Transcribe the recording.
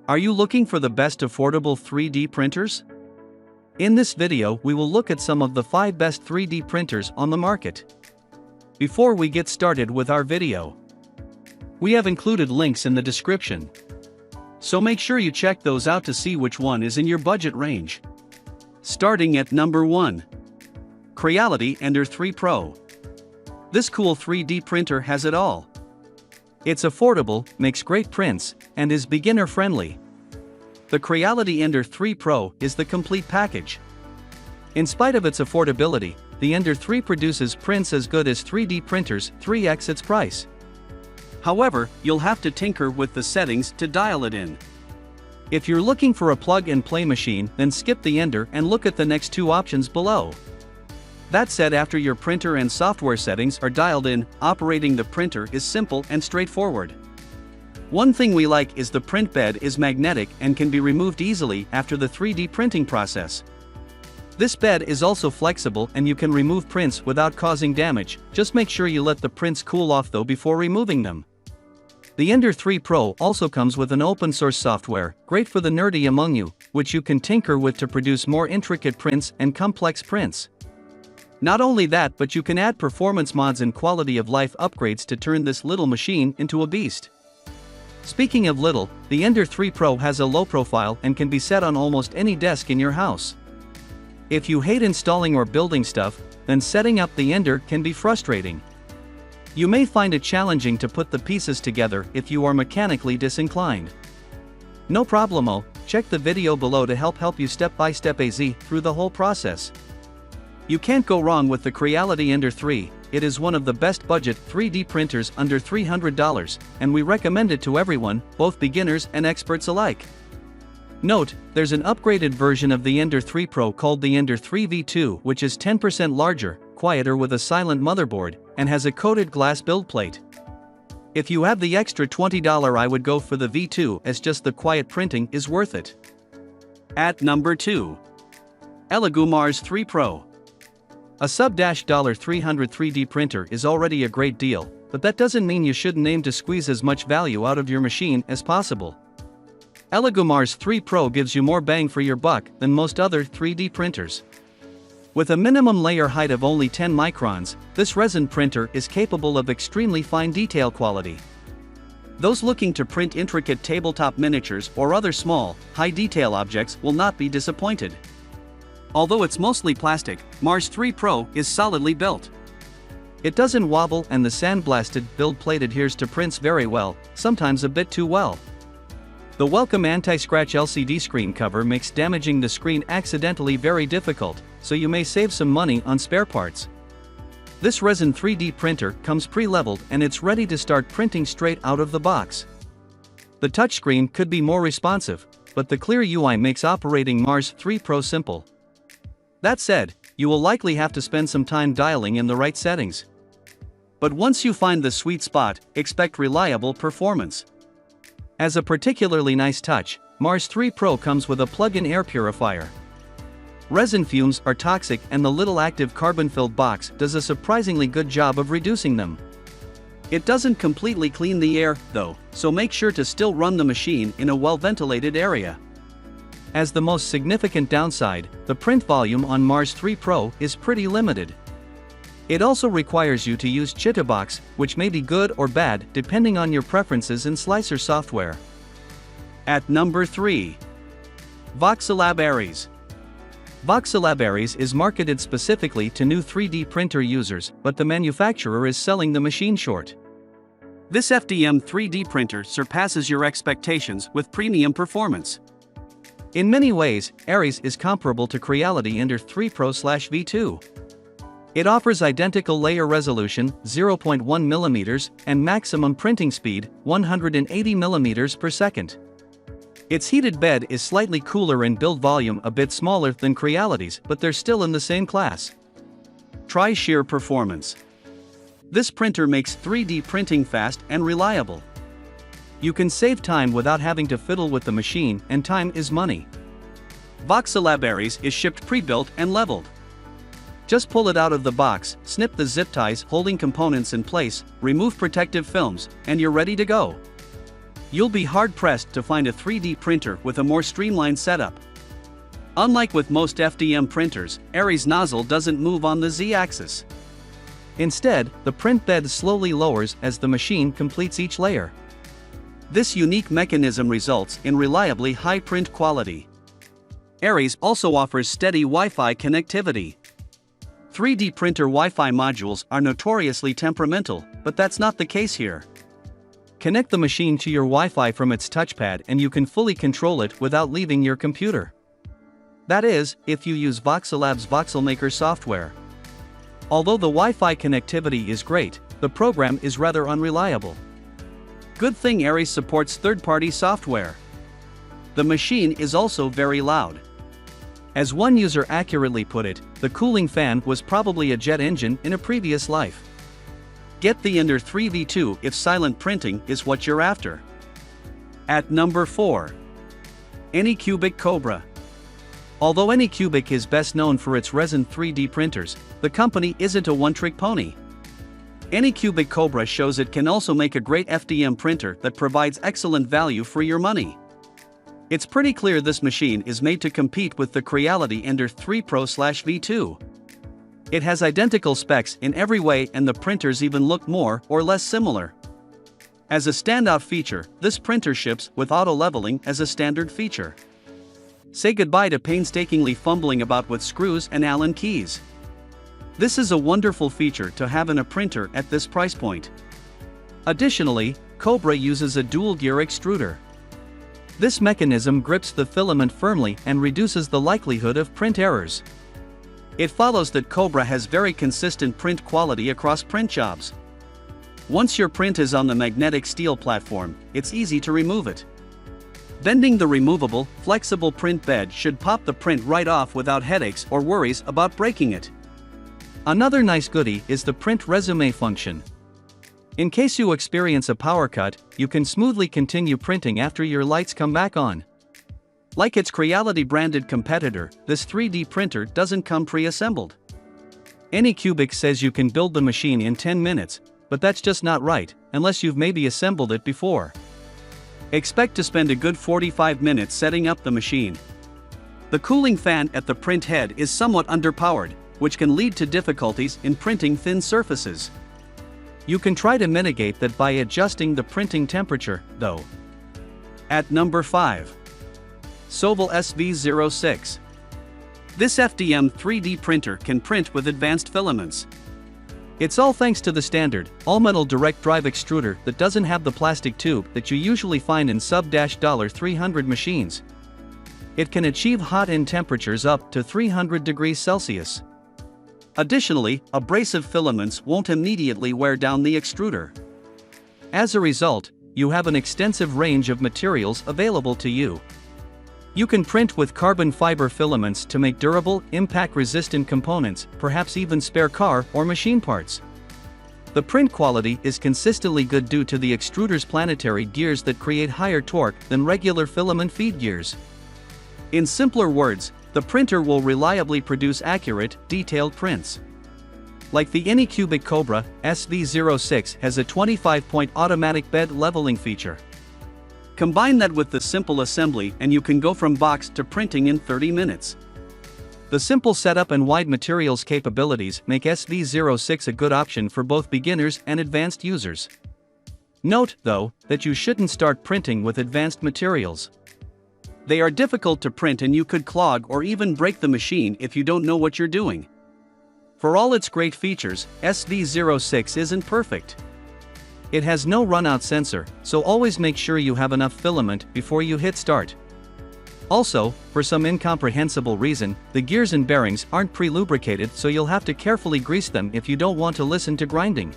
Are you looking for the best affordable 3D printers? In this video, we will look at some of the 5 best 3D printers on the market. Before we get started with our video, we have included links in the description, so make sure you check those out to see which one is in your budget range. Starting at number 1. Creality Ender 3 Pro. This cool 3D printer has it all. It's affordable, makes great prints, and is beginner-friendly. The Creality Ender 3 Pro is the complete package. In spite of its affordability, the Ender 3 produces prints as good as 3D printers 3x its price. However, you'll have to tinker with the settings to dial it in. If you're looking for a plug-and-play machine, then skip the Ender and look at the next 2 options below. That said, after your printer and software settings are dialed in, operating the printer is simple and straightforward. One thing we like is the print bed is magnetic and can be removed easily after the 3D printing process. This bed is also flexible and you can remove prints without causing damage. Just make sure you let the prints cool off though before removing them. The Ender 3 Pro also comes with an open source software, great for the nerdy among you, which you can tinker with to produce more intricate prints and complex prints. Not only that, but you can add performance mods and quality of life upgrades to turn this little machine into a beast. Speaking of little, the Ender 3 Pro has a low profile and can be set on almost any desk in your house. If you hate installing or building stuff, then setting up the Ender can be frustrating. You may find it challenging to put the pieces together if you are mechanically disinclined. No problemo, check the video below to help you step by step through the whole process. You can't go wrong with the Creality Ender 3, it is one of the best budget 3D printers under $300, and we recommend it to everyone, both beginners and experts alike. Note, there's an upgraded version of the Ender 3 Pro called the Ender 3 V2, which is 10% larger, quieter with a silent motherboard, and has a coated glass build plate. If you have the extra $20, I would go for the V2 as just the quiet printing is worth it. At number 2. Elegoo Mars 3 Pro. A sub-$300 3D printer is already a great deal, but that doesn't mean you shouldn't aim to squeeze as much value out of your machine as possible. Elegoo Mars 3 Pro gives you more bang for your buck than most other 3D printers. With a minimum layer height of only 10 microns, this resin printer is capable of extremely fine detail quality. Those looking to print intricate tabletop miniatures or other small, high-detail objects will not be disappointed. Although it's mostly plastic, Mars 3 Pro is solidly built. It doesn't wobble and the sandblasted build plate adheres to prints very well, sometimes a bit too well. The welcome anti-scratch LCD screen cover makes damaging the screen accidentally very difficult, so you may save some money on spare parts. This resin 3D printer comes pre-leveled and it's ready to start printing straight out of the box. The touchscreen could be more responsive, but the clear UI makes operating Mars 3 Pro simple. That said, you will likely have to spend some time dialing in the right settings. But once you find the sweet spot, expect reliable performance. As a particularly nice touch, Mars 3 Pro comes with a plug-in air purifier. Resin fumes are toxic and the little active carbon-filled box does a surprisingly good job of reducing them. It doesn't completely clean the air, though, so make sure to still run the machine in a well-ventilated area. As the most significant downside, the print volume on Mars 3 Pro is pretty limited. It also requires you to use Chitabox, which may be good or bad depending on your preferences in slicer software. At number 3. Voxelab Aries. Voxelab Aries is marketed specifically to new 3D printer users, but the manufacturer is selling the machine short. This FDM 3D printer surpasses your expectations with premium performance. In many ways, Aries is comparable to Creality Ender 3 Pro/V2. It offers identical layer resolution, 0.1 mm, and maximum printing speed, 180 mm per second. Its heated bed is slightly cooler and build volume a bit smaller than Creality's, but they're still in the same class. Try sheer performance. This printer makes 3D printing fast and reliable. You can save time without having to fiddle with the machine, and time is money. Voxelab Aries is shipped pre-built and leveled. Just pull it out of the box, snip the zip ties holding components in place, remove protective films, and you're ready to go. You'll be hard-pressed to find a 3D printer with a more streamlined setup. Unlike with most FDM printers, Aries nozzle doesn't move on the Z-axis. Instead, the print bed slowly lowers as the machine completes each layer. This unique mechanism results in reliably high print quality. Aries also offers steady Wi-Fi connectivity. 3D printer Wi-Fi modules are notoriously temperamental, but that's not the case here. Connect the machine to your Wi-Fi from its touchpad and you can fully control it without leaving your computer. That is, if you use Voxelab's VoxelMaker software. Although the Wi-Fi connectivity is great, the program is rather unreliable. Good thing Aries supports third-party software. The machine is also very loud. As one user accurately put it, the cooling fan was probably a jet engine in a previous life. Get the Ender 3V2 if silent printing is what you're after. At number 4. Anycubic Cobra. Although Anycubic is best known for its resin 3D printers, the company isn't a one-trick pony. Anycubic Cobra shows it can also make a great FDM printer that provides excellent value for your money. It's pretty clear this machine is made to compete with the Creality Ender 3 Pro/V2. It has identical specs in every way and the printers even look more or less similar. As a standout feature, this printer ships with auto leveling as a standard feature. Say goodbye to painstakingly fumbling about with screws and Allen keys. This is a wonderful feature to have in a printer at this price point. Additionally, Cobra uses a dual-gear extruder. This mechanism grips the filament firmly and reduces the likelihood of print errors. It follows that Cobra has very consistent print quality across print jobs. Once your print is on the magnetic steel platform, it's easy to remove it. Bending the removable, flexible print bed should pop the print right off without headaches or worries about breaking it. Another nice goodie is the print resume function. In case you experience a power cut, you can smoothly continue printing after your lights come back on. Like its Creality branded competitor, this 3D printer doesn't come pre-assembled. Anycubic says you can build the machine in 10 minutes, but that's just not right, unless you've maybe assembled it before. Expect to spend a good 45 minutes setting up the machine. The cooling fan at the print head is somewhat underpowered, which can lead to difficulties in printing thin surfaces. You can try to mitigate that by adjusting the printing temperature, though. At number 5. Soval SV06. This FDM 3D printer can print with advanced filaments. It's all thanks to the standard, all-metal direct drive extruder that doesn't have the plastic tube that you usually find in sub-$300 machines. It can achieve hot end temperatures up to 300 degrees Celsius. Additionally, abrasive filaments won't immediately wear down the extruder. As a result, you have an extensive range of materials available to you. You can print with carbon fiber filaments to make durable, impact-resistant components, perhaps even spare car or machine parts. The print quality is consistently good due to the extruder's planetary gears that create higher torque than regular filament feed gears. In simpler words, the printer will reliably produce accurate, detailed prints. Like the Anycubic Cobra, SV06 has a 25-point automatic bed leveling feature. Combine that with the simple assembly and you can go from box to printing in 30 minutes. The simple setup and wide materials capabilities make SV06 a good option for both beginners and advanced users. Note, though, that you shouldn't start printing with advanced materials. They are difficult to print and you could clog or even break the machine if you don't know what you're doing. For all its great features, SV06 isn't perfect. It has no runout sensor, so always make sure you have enough filament before you hit start. Also, for some incomprehensible reason, the gears and bearings aren't pre-lubricated, so you'll have to carefully grease them if you don't want to listen to grinding.